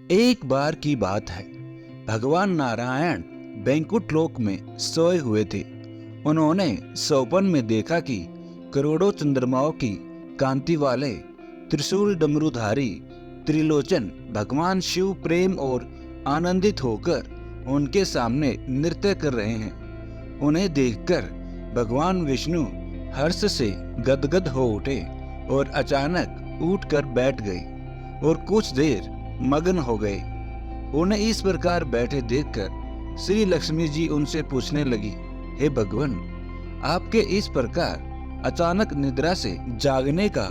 एक बार की बात है, भगवान नारायण बैकुंठ लोक में सोए हुए थे। उन्होंने स्वप्न में देखा कि करोड़ों चंद्रमाओं की कांति वाले त्रिशूल डमरूधारी त्रिलोचन भगवान शिव प्रेम और आनंदित होकर उनके सामने नृत्य कर रहे हैं। उन्हें देखकर भगवान विष्णु हर्ष से गदगद हो उठे और अचानक उठकर बैठ गए और कुछ देर मगन हो गए। उन्हें इस प्रकार बैठे देखकर श्री लक्ष्मी जी उनसे पूछने लगी, हे भगवान, आपके इस प्रकार अचानक निद्रा से जागने का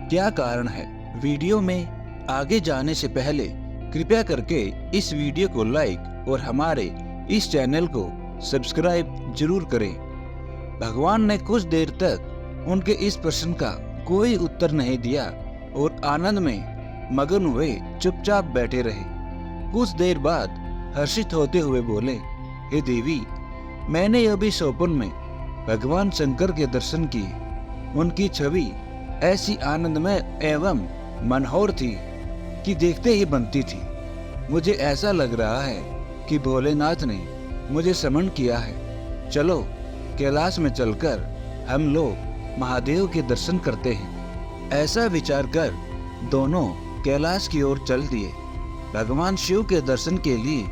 क्या कारण है? वीडियो में आगे जाने से पहले कृपया करके इस वीडियो को लाइक और हमारे इस चैनल को सब्सक्राइब जरूर करें। भगवान ने कुछ देर तक उनके इस प्रश्न का कोई उत्तर नहीं दिया और आनंद में मगन हुए चुपचाप बैठे रहे। कुछ देर बाद हर्षित होते हुए बोले, हे देवी, मैंने अभी स्वप्न में भगवान शंकर के दर्शन किए। उनकी छवि ऐसी आनंदमय एवं मनोहर थी कि देखते ही बनती थी। मुझे ऐसा लग रहा है कि भोलेनाथ ने मुझे समन किया है। चलो कैलाश में चलकर हम लोग महादेव के दर्शन करते हैं। ऐसा विचार कर दोनों कैलाश की ओर चल दिए। भगवान शिव के दर्शन के लिए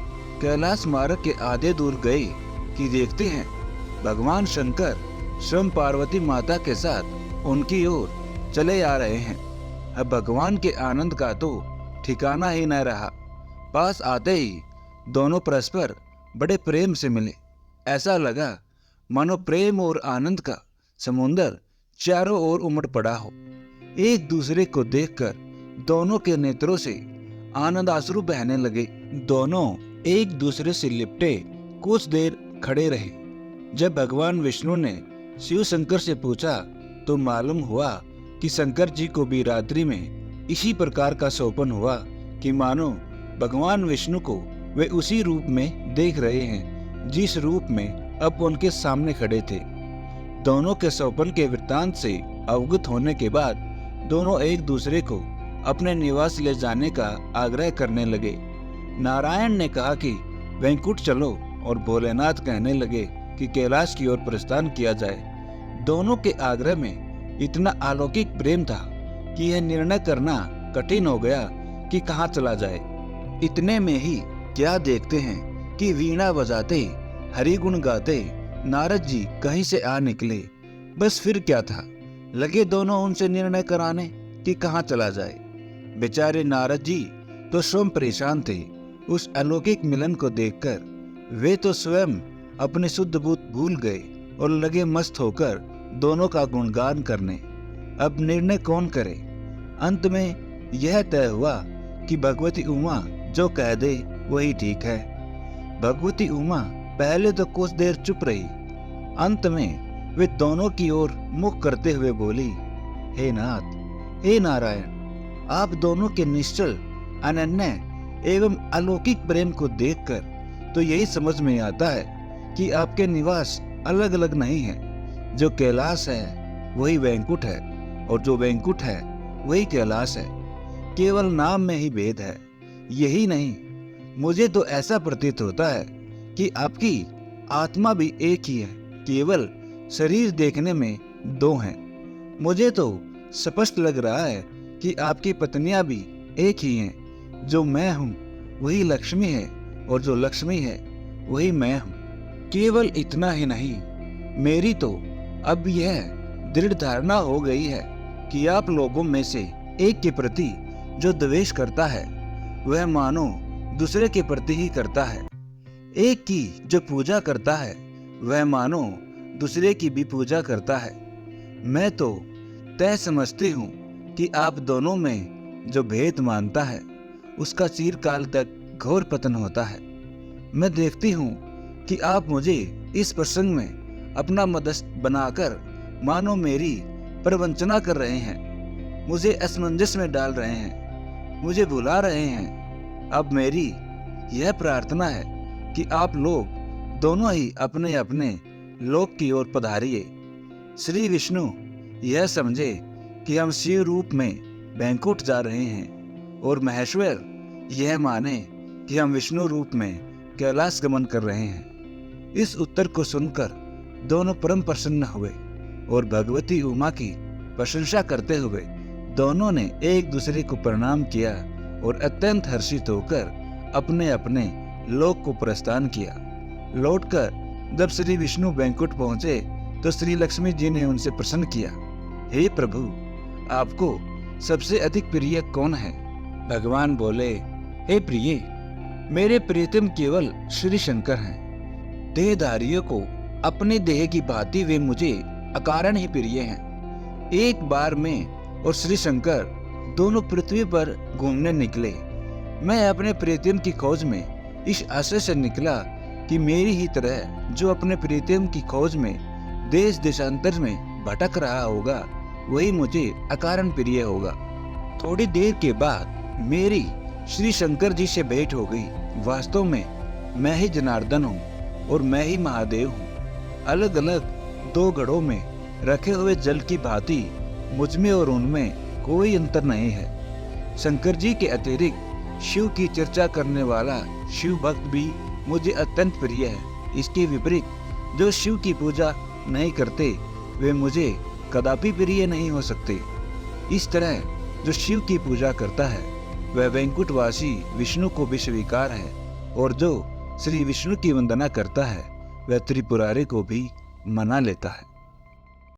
कैलाश मार्ग के आधे दूर गए कि देखते हैं भगवान शंकर स्वयं पार्वती माता के साथ उनकी ओर चले आ रहे हैं। अब भगवान के आनंद का तो ठिकाना ही न रहा। पास आते ही दोनों परस्पर बड़े प्रेम से मिले। ऐसा लगा मानो प्रेम और आनंद का समुंदर चारों ओर उमड़ पड़ा हो। एक दूसरे को देखकर दोनों के नेत्रों से आनंद आंसू बहने लगे। दोनों एक दूसरे से लिपटे कुछ देर खड़े रहे। जब भगवान विष्णु ने शिव शंकर से पूछा तो मालूम हुआ कि शंकर जी को भी रात्रि में इसी प्रकार का स्वप्न हुआ कि मानो भगवान विष्णु को वे उसी रूप में देख रहे हैं जिस रूप में अब उनके सामने खड़े थे। दोनों के स्वप्न के वृत्तांत से अवगत होने के बाद दोनों एक दूसरे को अपने निवास ले जाने का आग्रह करने लगे। नारायण ने कहा कि बैकुंठ चलो और भोलेनाथ कहने लगे कि कैलाश की ओर प्रस्थान किया जाए। दोनों के आग्रह में इतना अलौकिक प्रेम था कि यह निर्णय करना कठिन हो गया कि कहाँ चला जाए। इतने में ही क्या देखते हैं कि वीणा बजाते हरि गुण गाते नारद जी कहीं से आ निकले। बस फिर क्या था, लगे दोनों उनसे निर्णय कराने कि कहाँ चला जाए। बेचारे नारद जी तो स्वयं परेशान थे उस अलौकिक मिलन को देखकर। वे तो स्वयं अपने शुद्ध बुद्ध भूल गए और लगे मस्त होकर दोनों का गुणगान करने। अब निर्णय कौन करे? अंत में यह तय हुआ कि भगवती उमा जो कह दे वही ठीक है। भगवती उमा पहले तो कुछ देर चुप रही। अंत में वे दोनों की ओर मुख करते हुए बोली, हे नाथ, हे नारायण, आप दोनों के निश्चल अनन्य एवं अलौकिक प्रेम को देखकर तो यही समझ में आता है कि आपके निवास अलग अलग नहीं है। जो कैलाश है वही बैकुंठ है और जो बैकुंठ है वही कैलाश है। केवल नाम में ही भेद है। यही नहीं, मुझे तो ऐसा प्रतीत होता है कि आपकी आत्मा भी एक ही है, केवल शरीर देखने में दो हैं। मुझे तो स्पष्ट लग रहा है कि आपकी पत्नियां भी एक ही हैं। जो मैं हूँ वही लक्ष्मी है और जो लक्ष्मी है वही मैं हूँ। केवल इतना ही नहीं, मेरी तो अब यह दृढ़ धारणा हो गई है कि आप लोगों में से एक के प्रति जो द्वेष करता है वह मानो दूसरे के प्रति ही करता है। एक की जो पूजा करता है वह मानो दूसरे की भी पूजा करता है। मैं तो तय समझती हूँ कि आप दोनों में जो भेद मानता है उसका चिरकाल तक घोर पतन होता है। मैं देखती हूँ कि आप मुझे इस प्रसंग में अपना मदद बनाकर मानो मेरी प्रवंचना कर रहे हैं, मुझे असमंजस में डाल रहे हैं, मुझे भुला रहे हैं। अब मेरी यह प्रार्थना है कि आप लोग दोनों ही अपने अपने लोक की ओर पधारिए। श्री विष्णु यह समझे कि हम शिव रूप में बैकुंठ जा रहे हैं और महेश्वर यह माने कि हम विष्णु रूप में कैलाश गमन कर रहे हैं। इस उत्तर को सुनकर दोनों परम प्रसन्न हुए और भगवती उमा की प्रशंसा करते हुए दोनों ने एक दूसरे को प्रणाम किया और अत्यंत हर्षित होकर अपने अपने लोक को प्रस्थान किया। लौटकर जब श्री विष्णु बैंकुट पहुंचे तो श्री लक्ष्मी जी ने उनसे प्रश्न किया, हे प्रभु, आपको सबसे अधिक प्रिय कौन है? भगवान बोले, हे प्रिय, मेरे प्रियतम केवल श्री शंकर हैं। देहधारियों को अपने देह की भांति वे मुझे अकारण ही प्रिय हैं। एक बार मैं और श्री शंकर दोनों पृथ्वी पर घूमने निकले। मैं अपने प्रियतम की खोज में इस आशय से निकला कि मेरी ही तरह जो अपने प्रियतम की खोज में देश देशांतर में भटक रहा होगा वही मुझे अकारण प्रिय होगा। थोड़ी देर के बाद मेरी श्री शंकर जी से भेंट हो गई। वास्तव में मैं ही जनार्दन हूँ और मैं ही महादेव हूँ। अलग अलग दो घड़ों में रखे हुए जल की भांति मुझमें और उनमें कोई अंतर नहीं है। शंकर जी के अतिरिक्त शिव की चर्चा करने वाला शिव भक्त भी मुझे अत्यंत प्रिय है। इसके विपरीत जो शिव की पूजा नहीं करते वे मुझे कदापि प्रिय नहीं हो सकते। इस तरह जो शिव की पूजा करता है वह वैकुंठवासी विष्णु को भी स्वीकार है और जो श्री विष्णु की वंदना करता है वह त्रिपुरारी को भी मना लेता है।